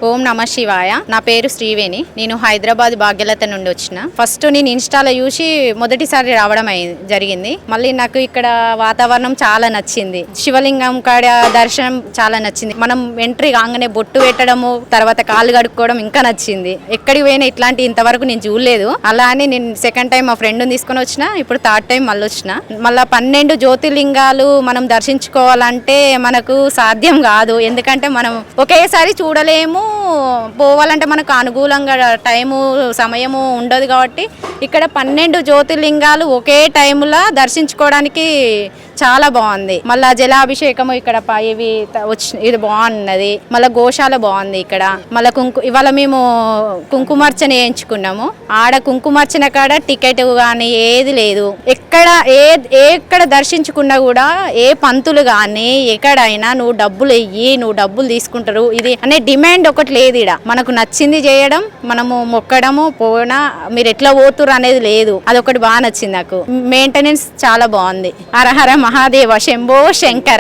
ఓం నమ శివాయ. నా పేరు శ్రీవేణి. నేను హైదరాబాద్ భాగ్యలత నుండి వచ్చిన. ఫస్ట్ నేను ఇన్స్టాలో చూసి మొదటిసారి రావడం జరిగింది. మళ్ళీ నాకు ఇక్కడ వాతావరణం చాలా నచ్చింది. శివలింగం కాడ దర్శనం చాలా నచ్చింది. మనం ఎంట్రీ కాగానే బొట్టు పెట్టడము, తర్వాత కాళ్ళు కడుక్కోవడం ఇంకా నచ్చింది. ఎక్కడికి పోయినా ఇట్లాంటి ఇంతవరకు నేను చూడలేదు. అలా అని నేను సెకండ్ టైం మా ఫ్రెండ్ని తీసుకొని వచ్చిన. ఇప్పుడు థర్డ్ టైం మళ్ళీ వచ్చిన. మళ్ళీ 12 జ్యోతిర్లింగాలు మనం దర్శించుకోవాలంటే మనకు సాధ్యం కాదు. ఎందుకంటే మనం ఒకేసారి చూడలేము. పోవాలంటే మనకు అనుకూలంగా టైము సమయము ఉండదు. కాబట్టి ఇక్కడ 12 జ్యోతిర్లింగాలు ఒకే టైంలో దర్శించుకోవడానికి చాలా బాగుంది. మళ్ళీ జలాభిషేకము ఇక్కడ ఇది బాగున్నది. మళ్ళీ గోశాల బాగుంది ఇక్కడ. మళ్ళీ ఇవాళ మేము కుంకుమార్చన చేయించుకున్నాము. ఆడ కుంకుమార్చన కాడ టికెట్ కానీ ఏది లేదు. ఎక్కడ దర్శించుకున్నా కూడా ఏ పంతులు కానీ ఎక్కడైనా నువ్వు డబ్బులు ఇయ్యి, నువ్వు డబ్బులు తీసుకుంటారు ఇది అనే డిమాండ్ ఒకటి లేదు. ఇక్కడ మనకు నచ్చింది చేయడం, మనము మొక్కడము పోయినా మీరు ఎట్లా పోతురు అనేది లేదు. అదొకటి బాగా నచ్చింది నాకు. మెయింటెనెన్స్ చాలా బాగుంది. హరహర మహాదేవ శంభో శంకర.